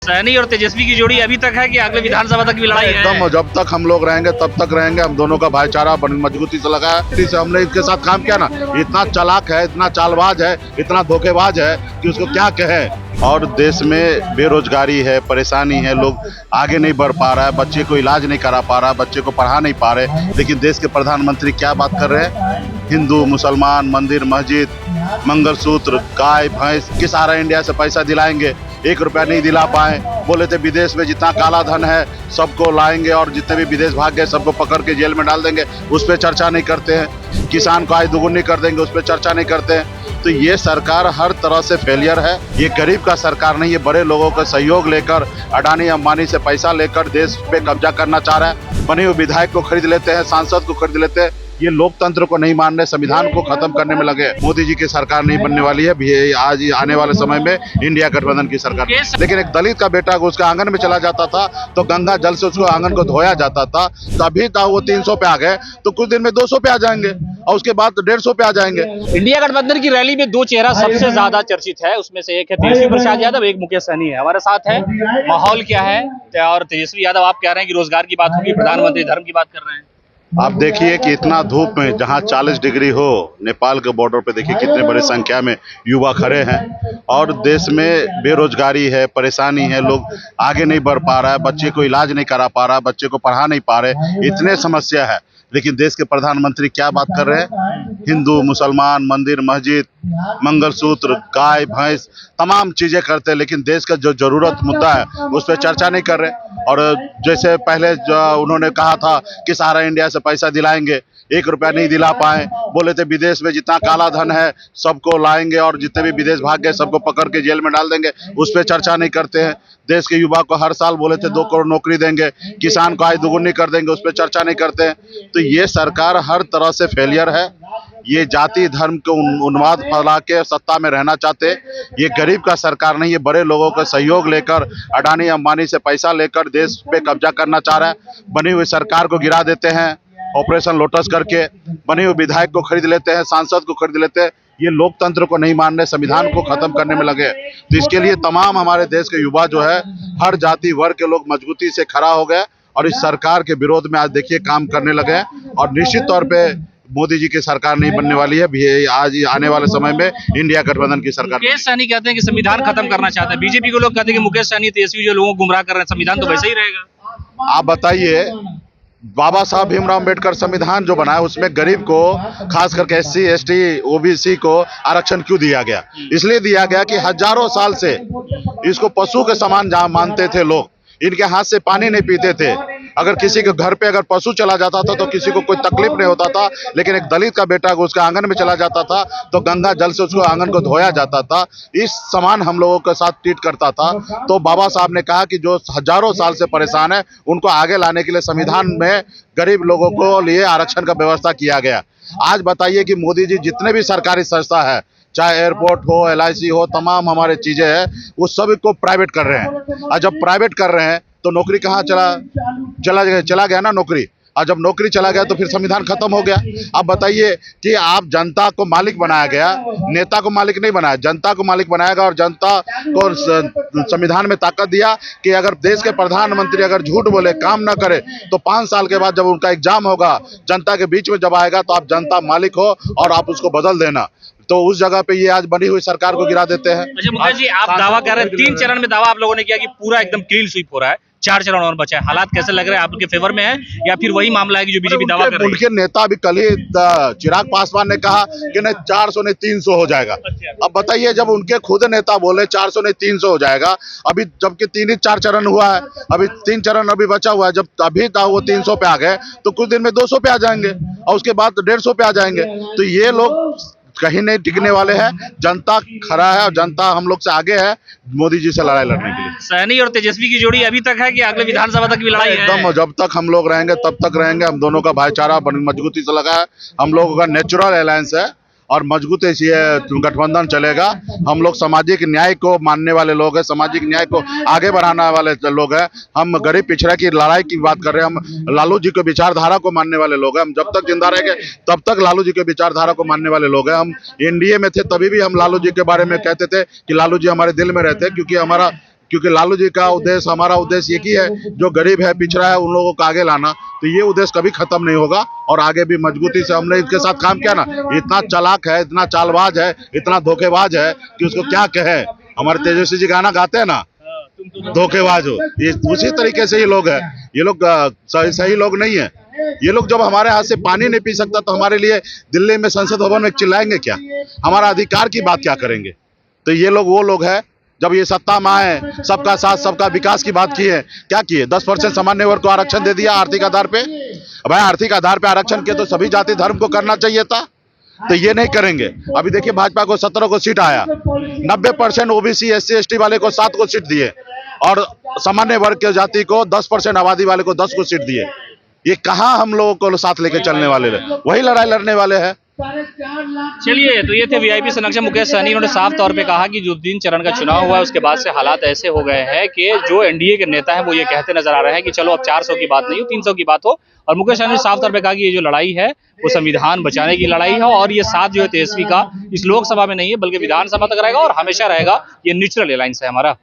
सैनी और तेजस्वी की जोड़ी अभी तक है कि अगले विधानसभा तक भी लड़ाई है? एकदम, जब तक हम लोग रहेंगे तब तक रहेंगे। हम दोनों का भाईचारा मजबूती से लगा है। इसी से हमने इसके साथ काम किया ना। इतना चालाक है, इतना चालबाज है, इतना धोखेबाज है कि उसको क्या कहे। और देश में बेरोजगारी है, परेशानी है, लोग आगे नहीं बढ़ पा रहा है, बच्चे को इलाज नहीं करा पा रहा, बच्चे को पढ़ा नहीं पा रहे। लेकिन देश के प्रधानमंत्री क्या बात कर रहे हैं? हिंदू मुसलमान, मंदिर मस्जिद, मंगलसूत्र, गाय भैंस कि सारा इंडिया से पैसा दिलाएंगे। 1 रुपया नहीं दिला पाए। बोले थे विदेश में जितना काला धन है सबको लाएंगे और जितने भी विदेश भाग गए सबको पकड़ के जेल में डाल देंगे। उस पर चर्चा नहीं करते हैं। किसान को आय दोगुनी कर देंगे, उस पर चर्चा नहीं करते हैं। तो ये सरकार हर तरह से फेलियर है। ये गरीब का सरकार नहीं, ये बड़े लोगों का सहयोग लेकर, अडानी अंबानी से पैसा लेकर देश पे कब्जा करना चाह रहा है। बने हुए विधायक को खरीद लेते हैं, सांसद को खरीद लेते हैं। ये लोकतंत्र को नहीं मानने, संविधान को खत्म करने में लगे। मोदी जी की सरकार नहीं बनने वाली है भी आज आने वाले समय में इंडिया गठबंधन की सरकार। लेकिन एक दलित का बेटा उसका आंगन में चला जाता था तो गंगा जल से उसको आंगन को धोया जाता था। तभी था वो 300 पे आ गए तो कुछ दिन में 200 पे आ जाएंगे और उसके बाद 150 पे आ जाएंगे। इंडिया गठबंधन की रैली में दो चेहरा सबसे ज्यादा चर्चित है। उसमें से एक है तेजस्वी प्रसाद यादव, एक मुकेश सहनी है। हमारे साथ है। माहौल क्या है? और तेजस्वी यादव आप कह रहे हैं कि रोजगार की बात होगी, प्रधानमंत्री धर्म की बात कर रहे हैं। आप देखिए कि इतना धूप में जहां 40 डिग्री हो, नेपाल के बॉर्डर पे देखिए कितने बड़ी संख्या में युवा खड़े हैं। और देश में बेरोजगारी है, परेशानी है, लोग आगे नहीं बढ़ पा रहा है, बच्चे को इलाज नहीं करा पा रहा, बच्चे को पढ़ा नहीं पा रहे, इतने समस्या है। लेकिन देश के प्रधानमंत्री क्या बात कर रहे हैं? हिंदू मुसलमान, मंदिर मस्जिद, मंगलसूत्र, गाय भैंस तमाम चीजें करते हैं। लेकिन देश का जो जरूरत मुद्दा है उस पर चर्चा नहीं कर रहे। और जैसे पहले उन्होंने कहा था कि सारा इंडिया से पैसा दिलाएंगे, 1 रुपया नहीं दिला पाए। बोले थे विदेश में जितना काला धन है सबको लाएंगे और जितने भी विदेश भाग गए सबको पकड़ के जेल में डाल देंगे। उस पर चर्चा नहीं करते हैं। देश के युवा को हर साल बोले थे 2 करोड़ नौकरी देंगे, किसान को आय दोगुनी कर देंगे, उस पर चर्चा नहीं करते हैं। तो ये सरकार हर तरह से फेलियर है। ये जाति धर्म को उन्माद फैला के सत्ता में रहना चाहते। ये गरीब का सरकार नहीं, ये बड़े लोगों का सहयोग लेकर, अडानी अंबानी से पैसा लेकर देश पे कब्जा करना चाह रहा है। बनी हुई सरकार को गिरा देते हैं ऑपरेशन लोटस करके। बने हुए विधायक को खरीद लेते हैं, सांसद को खरीद लेते हैं। ये लोकतंत्र को नहीं मानने, संविधान को खत्म करने में लगे। तो इसके लिए तमाम हमारे देश के युवा जो है, हर जाति वर्ग के लोग मजबूती से खड़ा हो गए और इस सरकार के विरोध में आज देखिए काम करने लगे। और निश्चित तौर पे मोदी जी की सरकार नहीं बनने वाली है भी आज आने वाले समय में इंडिया गठबंधन की सरकार। मुकेश सहनी कहते हैं कि संविधान खत्म करना चाहते हैं। बीजेपी को लोग कहते हैं कि मुकेश सहनी तेजस्वी जो लोगों को गुमराह कर रहे हैं, संविधान तो वैसे ही रहेगा। आप बताइए, बाबा साहब भीमराव अम्बेडकर संविधान जो बनाया उसमें गरीब को, खास करके SC ST OBC को आरक्षण क्यों दिया गया? इसलिए दिया गया कि हजारों साल से इसको पशु के समान जहां मानते थे लोग। इनके हाथ से पानी नहीं पीते थे। अगर किसी के घर पे अगर पशु चला जाता था तो किसी को कोई तकलीफ नहीं होता था। लेकिन एक दलित का बेटा उसका आंगन में चला जाता था तो गंगा जल से उसको आंगन को धोया जाता था। इस समान हम लोगों के साथ ट्रीट करता था। तो बाबा साहब ने कहा कि जो हजारों साल से परेशान है उनको आगे लाने के लिए संविधान में गरीब लोगों को लिए आरक्षण का व्यवस्था किया गया। आज बताइए कि मोदी जी जितने भी सरकारी संस्था है, चाहे एयरपोर्ट हो, LIC हो, तमाम हमारे चीजें हैं, वो सभी को प्राइवेट कर रहे हैं। और जब प्राइवेट कर रहे हैं तो नौकरी कहाँ चला गया ना नौकरी। और जब नौकरी चला गया तो फिर संविधान खत्म हो गया। अब बताइए कि आप जनता को मालिक बनाया गया, नेता को मालिक नहीं बनाया, जनता को मालिक बनाएगा। और जनता को संविधान में ताकत दिया कि अगर देश के प्रधानमंत्री अगर झूठ बोले, काम ना करे तो 5 साल के बाद जब उनका एग्जाम होगा, जनता के बीच में जब आएगा तो आप जनता मालिक हो और आप उसको बदल देना। तो उस जगह पे ये आज बनी हुई सरकार को गिरा देते हैं। अच्छा मुकेश जी, आप दावा कर रहे हैं 3 चरण में दावा आप लोगों ने किया कि पूरा एकदम क्लीन स्वीप हो रहा है, 4 चरण और बचा है। हालात कैसे लग रहे हैं? आपके फेवर में है या फिर वही मामला है कि जो बीजेपी दावा कर रही है? उनके नेता अभी कल ही चिराग पासवान ने कहा कि नहीं 400 नहीं 300 हो जाएगा। अब बताइए, जब उनके खुद नेता बोले 400 नहीं 300 हो जाएगा, अभी जबकि 3 ही 4 चरण हुआ है, अभी 3 चरण अभी बचा हुआ है। जब अभी था वो 300 पे आ गए तो कुछ दिन में 200 पे आ जाएंगे और उसके बाद 150 पे आ जाएंगे। तो ये लोग कहीं नहीं टिकने वाले हैं। जनता खड़ा है और जनता हम लोग से आगे है मोदी जी से लड़ाई लड़ने के लिए। सैनी और तेजस्वी की जोड़ी अभी तक है कि अगले विधानसभा तक भी लड़ाई है? एकदम, जब तक हम लोग रहेंगे तब तक रहेंगे। हम दोनों का भाईचारा मजबूती से लगा है। हम लोगों का नेचुरल अलायंस है और मजबूत ऐसी गठबंधन चलेगा। हम लोग सामाजिक न्याय को मानने वाले लोग हैं, सामाजिक न्याय को आगे बढ़ाने वाले लोग हैं। हम गरीब पिछड़ा की लड़ाई की बात कर रहे हैं। हम लालू जी के विचारधारा को मानने वाले लोग हैं। हम जब तक जिंदा रहेंगे तब तक लालू जी के विचारधारा को मानने वाले लोग हैं। हम NDA में थे तभी भी हम लालू जी के बारे में कहते थे कि लालू जी हमारे दिल में रहते हैं, क्योंकि हमारा क्योंकि लालू जी का उद्देश्य, हमारा उद्देश्य एक ही है, जो गरीब है, पिछड़ा है, उन लोगों को आगे लाना। तो ये उद्देश्य कभी खत्म नहीं होगा और आगे भी मजबूती से हमने इनके साथ काम किया ना। इतना चालाक है, इतना चालबाज है, इतना धोखेबाज है कि उसको क्या कहें। हमारे तेजस्वी जी गाना गाते हैं ना, धोखेबाज हो, ये उसी तरीके से ये लोग है। ये लोग सही लोग नहीं है। ये लोग जब हमारे हाथ से पानी नहीं पी सकता तो हमारे लिए दिल्ली में संसद भवन में चिल्लाएंगे क्या? हमारा अधिकार की बात क्या करेंगे? तो ये लोग वो लोग है, जब ये सत्ता में आए, सबका साथ सबका विकास की बात की है, क्या किए? 10% सामान्य वर्ग को आरक्षण दे दिया आर्थिक आधार पे। भाई आर्थिक आधार पे आरक्षण किया तो सभी जाति धर्म को करना चाहिए था, तो ये नहीं करेंगे। अभी देखिए भाजपा को 17 को सीट आया, 90% ओबीसी SC ST वाले को 7 को सीट दिए और सामान्य वर्ग के जाति को 10% आबादी वाले को 10 को सीट दिए। ये कहाँ हम लोगों को साथ लेके चलने वाले हैं? वही लड़ाई लड़ने वाले हैं। चलिए, तो ये थे वीआईपी संरक्षक मुकेश सहनी। उन्होंने साफ तौर पे कहा कि जो 3 चरण का चुनाव हुआ है उसके बाद से हालात ऐसे हो गए हैं कि जो एनडीए के नेता हैं वो ये कहते नजर आ रहे हैं कि चलो अब 400 की बात नहीं हो, 300 की बात हो। और मुकेश सहनी ने साफ तौर पे कहा कि ये जो लड़ाई है वो संविधान बचाने की लड़ाई है और ये साथ जो है तेजस्वी का इस लोकसभा में नहीं है बल्कि विधानसभा तक रहेगा और हमेशा रहेगा। ये न्यूट्रल एलायंस है हमारा।